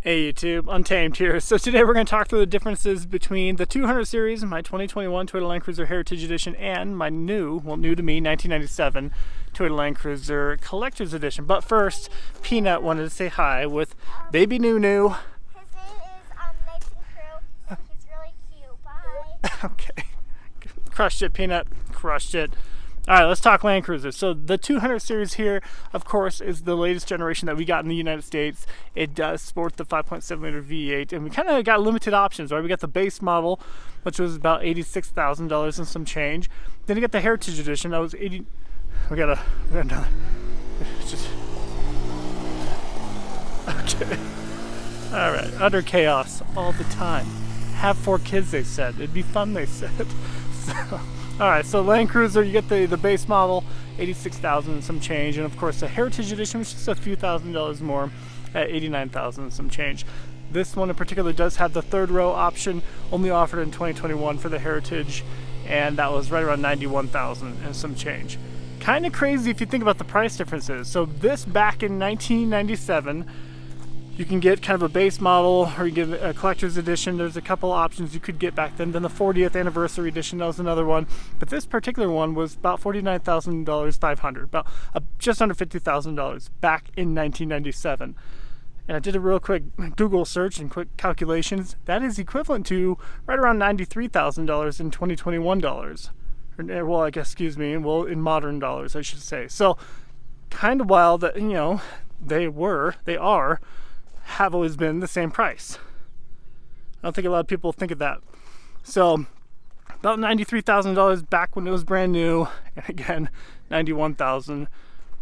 Hey YouTube, Untamed here. So today we're going to talk through the differences between the 200 series, my 2021 Toyota Land Cruiser Heritage Edition, and my new to me, 1997 Toyota Land Cruiser Collector's Edition. But first, Peanut wanted to say hi with baby Nunu. His name is Nathan Crew. He's really cute. Bye. Okay. Crushed it, Peanut. Crushed it. Alright, let's talk Land Cruiser. So the 200 series here, of course, is the latest generation that we got in the United States. It does sport the 5.7 liter V8, and we kind of got limited options, right? We got the base model, which was about $86,000 and some change. Then you got the Heritage Edition, that was $80,000. We got another. It's just okay. Alright, utter chaos all the time. Have 4 kids, they said. It'd be fun, they said. So, alright, so Land Cruiser, you get the base model, $86,000 and some change, and of course the Heritage Edition, which is a few $1,000s more, at $89,000 and some change. This one in particular does have the third row option, only offered in 2021 for the Heritage, and that was right around $91,000 and some change. Kind of crazy if you think about the price differences. So this back in 1997, you can get kind of a base model, or you get a collector's edition. There's a couple options you could get back then. Then the 40th anniversary edition, that was another one. But this particular one was about $49,000, $500, about just under $50,000 back in 1997. And I did a real quick Google search and quick calculations. That is equivalent to right around $93,000 in 2021 dollars. Well, I guess, in modern dollars, I should say. So kind of wild that, they have always been the same price. I don't think a lot of people think of that. So about $93,000 back when it was brand new, and again $91,000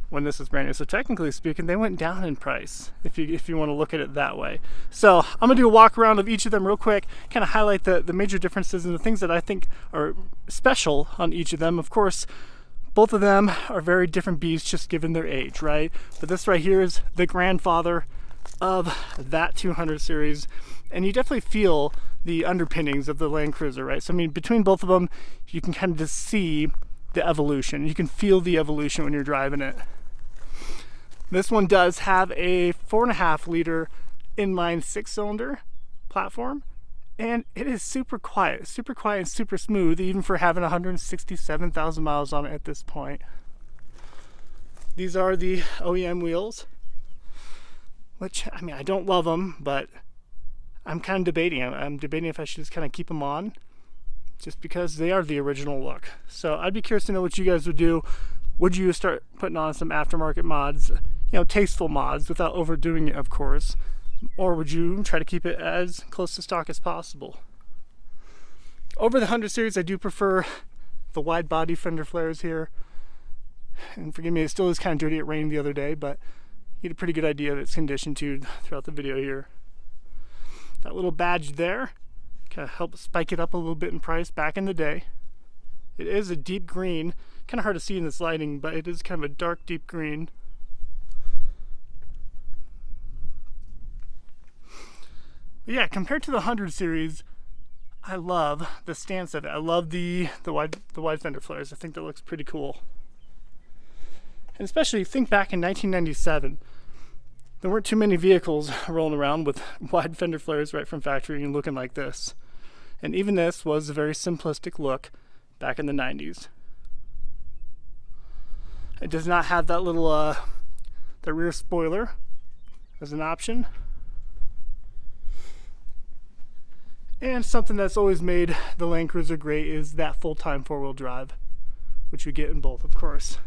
when this was brand new. So technically speaking, they went down in price if you want to look at it that way. So I'm gonna do a walk around of each of them real quick, kind of highlight the major differences and the things that I think are special on each of them. Of course, both of them are very different beasts just given their age, right? But this right here is the grandfather of that 200 series, and you definitely feel the underpinnings of the Land Cruiser, right? So I mean, between both of them, you can kind of just see the evolution. You can feel the evolution when you're driving it. This one does have a 4.5 liter inline 6-cylinder platform, and it is super quiet and super smooth, even for having 167,000 miles on it at this point. These are the OEM wheels, which, I mean, I don't love them, but I'm kind of debating. I'm debating if I should just kind of keep them on, just because they are the original look. So I'd be curious to know what you guys would do. Would you start putting on some aftermarket mods, tasteful mods, without overdoing it, of course? Or would you try to keep it as close to stock as possible? Over the 100 series, I do prefer the wide body fender flares here. And forgive me, it still is kind of dirty. It rained the other day, but you get a pretty good idea of its condition too throughout the video here. That little badge there kind of helps spike it up a little bit in price back in the day. It is a deep green, kind of hard to see in this lighting, but it is kind of a dark deep green. But yeah, compared to the 100 series, I love the stance of it. I love the wide fender flares. I think that looks pretty cool. And especially think back in 1997, there weren't too many vehicles rolling around with wide fender flares right from factory and looking like this. And even this was a very simplistic look back in the 90s. It does not have that little the rear spoiler as an option. And something that's always made the Land Cruiser great is that full-time 4-wheel drive, which we get in both, of course.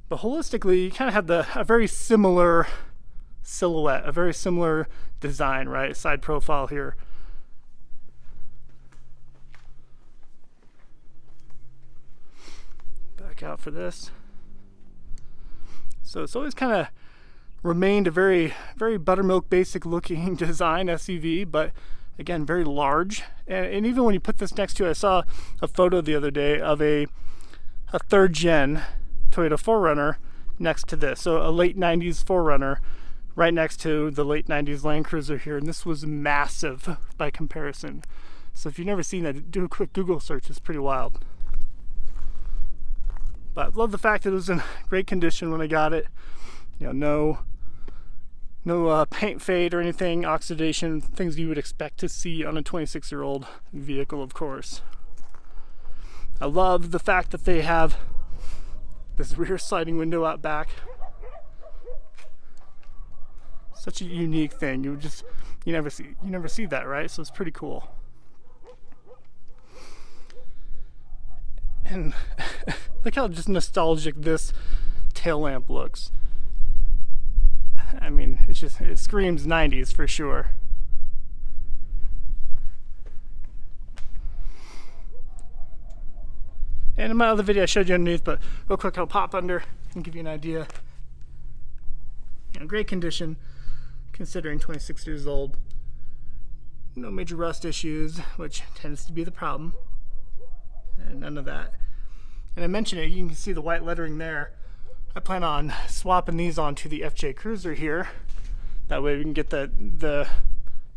But holistically, you kind of have a very similar silhouette, a very similar design, right? Side profile here. Back out for this. So it's always kind of remained a very, very buttermilk basic looking design SUV, but again, very large. And even when you put this next to it, I saw a photo the other day of a 3rd gen Toyota 4Runner next to this. So a late 90s 4Runner right next to the late 90s Land Cruiser here, and this was massive by comparison. So if you've never seen that, do a quick Google search. It's pretty wild. But I love the fact that it was in great condition when I got it. You know, no No paint fade or anything, oxidation, things you would expect to see on a 26-year-old vehicle, of course. I love the fact that they have this rear sliding window out back. Such a unique thing. You never see that, right? So it's pretty cool. And look how just nostalgic this tail lamp looks. I mean, it screams 90s for sure. And in my other video I showed you underneath, but real quick I'll pop under and give you an idea. Great condition considering 26 years old. No major rust issues, which tends to be the problem. And none of that. And I mentioned it, you can see the white lettering there. I plan on swapping these onto the FJ Cruiser here. That way we can get the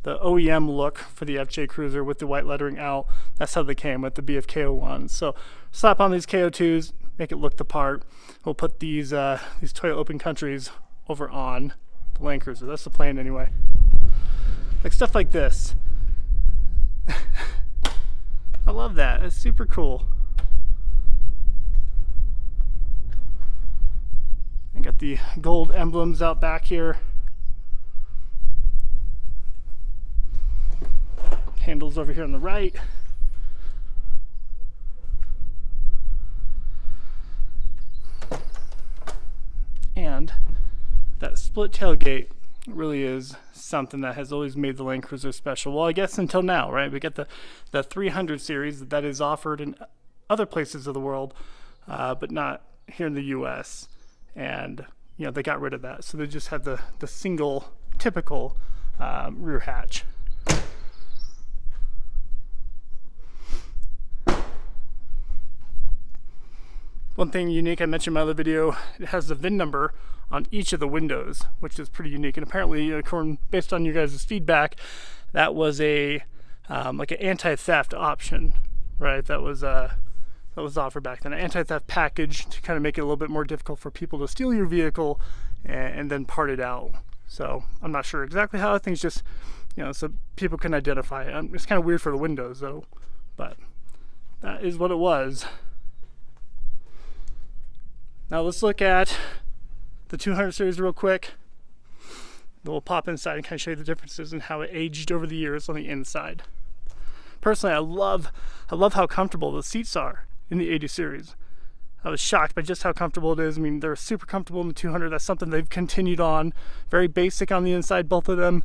OEM look for the FJ Cruiser with the white lettering out. That's how they came with the BFK01. So slap on these KO2s, make it look the part. We'll put these Toyota Open Countries over on the Land Cruiser. That's the plan anyway. Like stuff like this. I love that. It's super cool. I got the gold emblems out back here. Handles over here on the right. And that split tailgate really is something that has always made the Land Cruiser special. Well, I guess until now, right? We get the 300 series that is offered in other places of the world, but not here in the US. And they got rid of that, so they just have the single typical rear hatch. One thing unique I mentioned in my other video, it has the VIN number on each of the windows, which is pretty unique. And apparently, based on your guys' feedback, that was like an anti-theft option, right? That was offered back then, an anti-theft package to kind of make it a little bit more difficult for people to steal your vehicle and then part it out. So I'm not sure exactly how. I think it's just, so people can identify it. It's kind of weird for the windows though, but that is what it was. Now let's look at the 200 series real quick. Then we'll pop inside and kind of show you the differences and how it aged over the years on the inside. Personally, I love how comfortable the seats are in the 80 series. I was shocked by just how comfortable it is. I mean, they're super comfortable in the 200. That's something they've continued on. Very basic on the inside, both of them.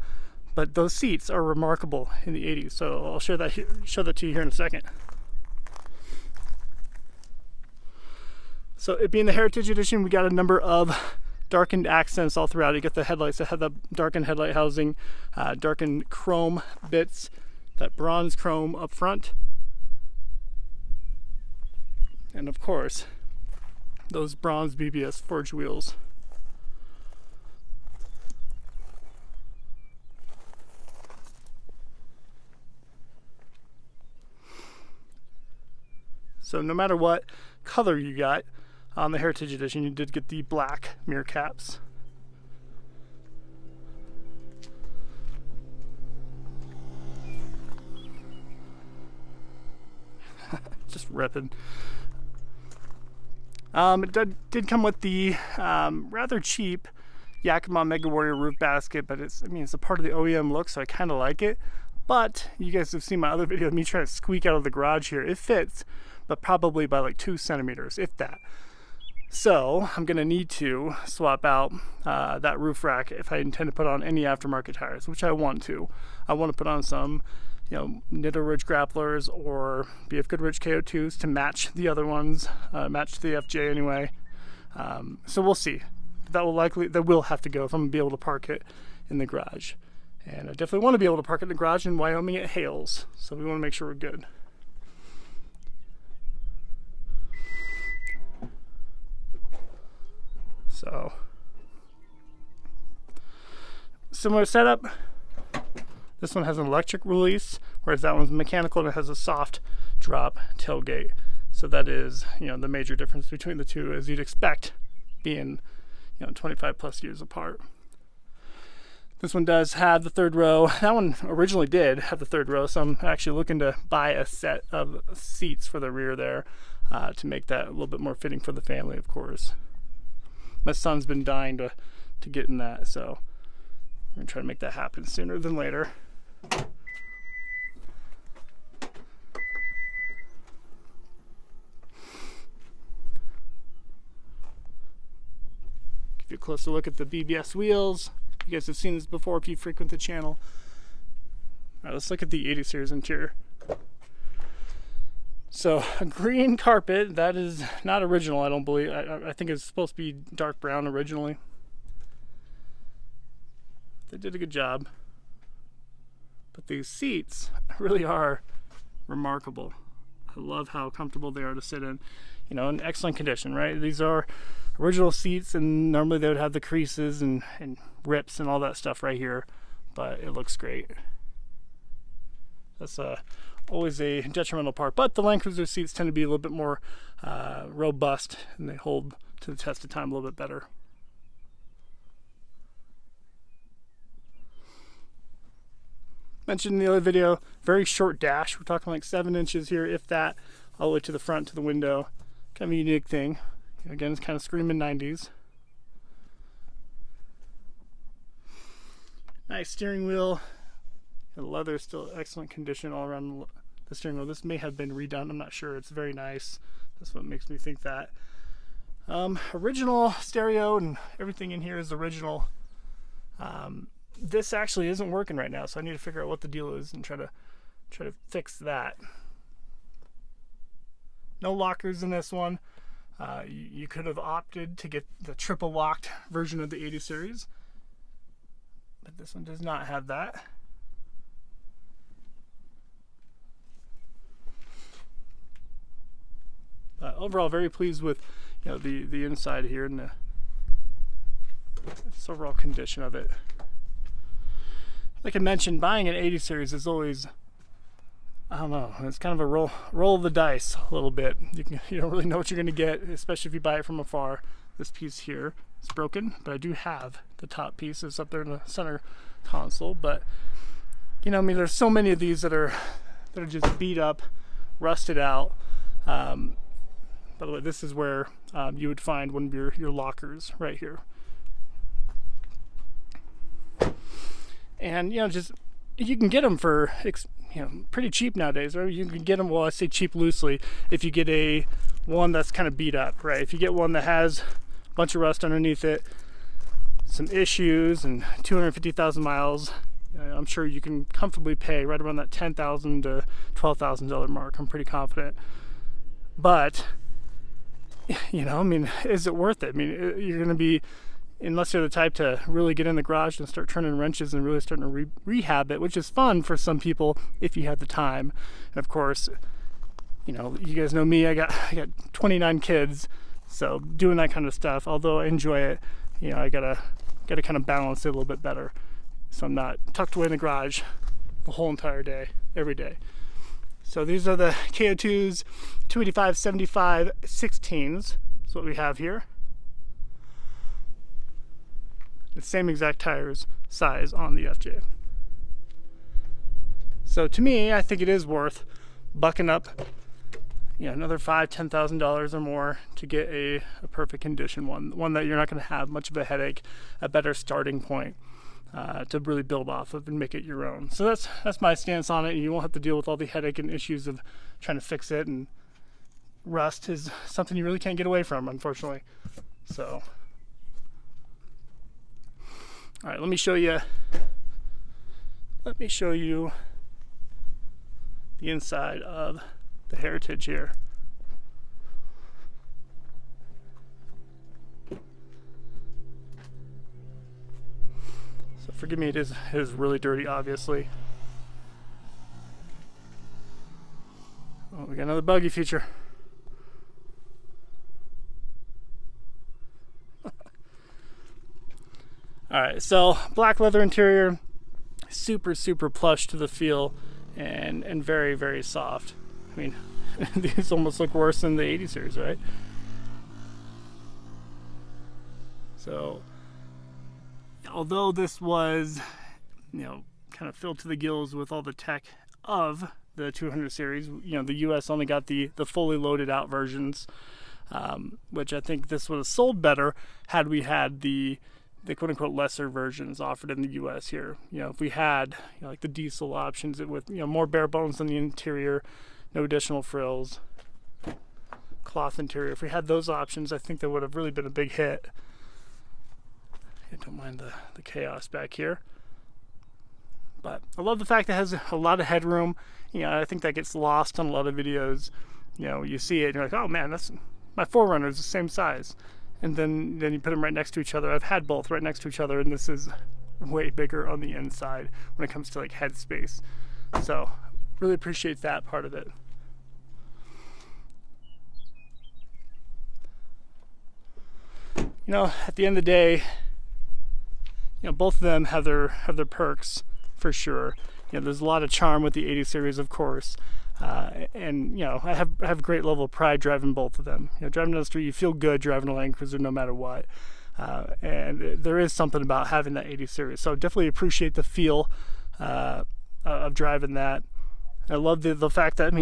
But those seats are remarkable in the 80s. So I'll show that to you here in a second. So it being the Heritage Edition, we got a number of darkened accents all throughout. You get the headlights that have the darkened headlight housing, darkened chrome bits, that bronze chrome up front, and of course those bronze BBS forged wheels. So no matter what color you got on the Heritage Edition, you did get the black mirror caps. Just ripping. It did come with the rather cheap Yakima Mega Warrior roof basket, but it's a part of the OEM look, so I kind of like it. But you guys have seen my other video of me trying to squeak out of the garage here. It fits, but probably by like 2 centimeters, if that. So I'm gonna need to swap out that roof rack if I intend to put on any aftermarket tires, which I want to. I want to put on some Nitto Ridge grapplers or BF Goodrich KO2s to match the other ones, match the FJ anyway. So we'll see. That will have to go if I'm gonna be able to park it in the garage. And I definitely want to be able to park it in the garage. In Wyoming it hails, so we want to make sure we're good. So similar setup. This one has an electric release, whereas that one's mechanical and it has a soft drop tailgate. So that is, the major difference between the two, as you'd expect, being 25 plus years apart. This one does have the third row. That one originally did have the third row, so I'm actually looking to buy a set of seats for the rear there to make that a little bit more fitting for the family, of course. My son's been dying to get in that, so we're gonna try to make that happen sooner than later. Give you a closer look at the BBS wheels. You guys have seen this before if you frequent the channel. All right, let's look at the 80 series interior. So a green carpet, that is not original, I don't believe. I think it's supposed to be dark brown originally. They did a good job. But these seats really are remarkable. I love how comfortable they are to sit in. You know, in excellent condition, right? These are original seats, and normally they would have the creases and rips and all that stuff right here, but it looks great. That's always a detrimental part, but the Land Cruiser seats tend to be a little bit more robust, and they hold to the test of time a little bit better. Mentioned in the other video, very short dash. We're talking like 7 inches here, if that, all the way to the front to the window. Kind of a unique thing. Again, it's kind of screaming 90s. Nice steering wheel. The leather is still excellent condition all around the steering wheel. This may have been redone, I'm not sure. It's very nice. That's what makes me think that. Original stereo and everything in here is original. This actually isn't working right now, so I need to figure out what the deal is and try to fix that. No lockers in this one. You could have opted to get the triple locked version of the 80 series, but this one does not have that. Overall, very pleased with the inside here and the overall condition of it. Like I mentioned, buying an 80 series is always, I don't know, it's kind of a roll of the dice a little bit. You don't really know what you're going to get, especially if you buy it from afar. This piece here is broken, but I do have the top piece. It's up there in the center console. But I mean, there's so many of these that are just beat up, rusted out. By the way, this is where you would find one of your lockers right here. And just you can get them for pretty cheap nowadays, right? You can get them, well, I say cheap loosely, if you get one that's kind of beat up, right? If you get one that has a bunch of rust underneath it, some issues, and 250,000 miles, I'm sure you can comfortably pay right around that $10,000 to $12,000 mark. I'm pretty confident. But I mean, is it worth it? I mean, you're going to be, unless you're the type to really get in the garage and start turning wrenches and really starting to rehab it, which is fun for some people if you have the time. And of course, you guys know me, I got 29 kids, so doing that kind of stuff, although I enjoy it, I gotta kind of balance it a little bit better, so I'm not tucked away in the garage the whole entire day, every day. So these are the KO2s, 285 75 16s. That's what we have here. The same exact tires size on the FJ. So to me, I think it is worth bucking up, another $5,000-$10,000 or more to get a perfect condition one that you're not going to have much of a headache, a better starting point to really build off of and make it your own. So that's my stance on it. You won't have to deal with all the headache and issues of trying to fix it, and rust is something you really can't get away from, unfortunately. So all right, let me show you the inside of the Heritage here. So forgive me, it is really dirty, obviously. Oh, we got another buggy feature. All right, so black leather interior, super plush to the feel, and very, very soft. I mean, these almost look worse than the 80 series, right? So although this was, kind of filled to the gills with all the tech of the 200 series, the US only got the fully loaded out versions, which I think this would have sold better had we had the quote unquote lesser versions offered in the US here. If we had like the diesel options with more bare bones on the interior, no additional frills, cloth interior. If we had those options, I think that would have really been a big hit. I don't mind the chaos back here. But I love the fact that it has a lot of headroom. I think that gets lost on a lot of videos. You see it and you're like, oh man, that's my 4Runner is the same size. And then you put them right next to each other. I've had both right next to each other, and this is way bigger on the inside when it comes to like head space. So really appreciate that part of it. At the end of the day, both of them have their perks for sure. There's a lot of charm with the 80 series, of course. And I have a great level of pride driving both of them. Driving down the street, you feel good driving a Land Cruiser no matter what. And there is something about having that 80 series. So definitely appreciate the feel of driving that. I love the fact that,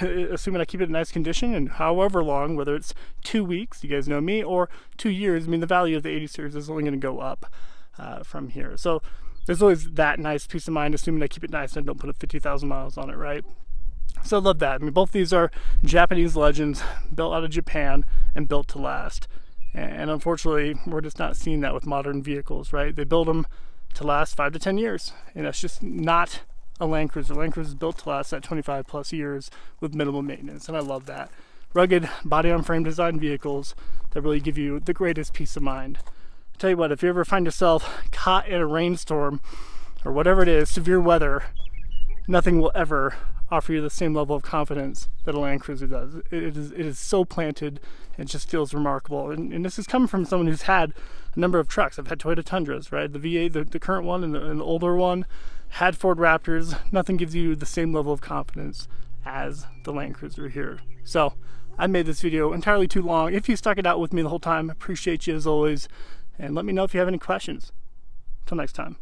assuming I keep it in nice condition and however long, whether it's 2 weeks, you guys know me, or 2 years, the value of the 80 series is only going to go up from here. So there's always that nice peace of mind, assuming I keep it nice and I don't put 50,000 miles on it, right? So I love that. Both these are Japanese legends, built out of Japan and built to last. And unfortunately, we're just not seeing that with modern vehicles, right? They build them to last 5 to 10 years. And that's just not a Land Cruiser. Land Cruiser is built to last that 25 plus years with minimal maintenance. And I love that. Rugged body on frame design vehicles that really give you the greatest peace of mind. I tell you what, if you ever find yourself caught in a rainstorm or whatever it is, severe weather, nothing will ever offer you the same level of confidence that a Land Cruiser does. It is so planted, and it just feels remarkable. And this is coming from someone who's had a number of trucks. I've had Toyota Tundras, right? The V8, the current one, and the older one. Had Ford Raptors. Nothing gives you the same level of confidence as the Land Cruiser here. So I made this video entirely too long. If you stuck it out with me the whole time, appreciate you as always. And let me know if you have any questions. Until next time.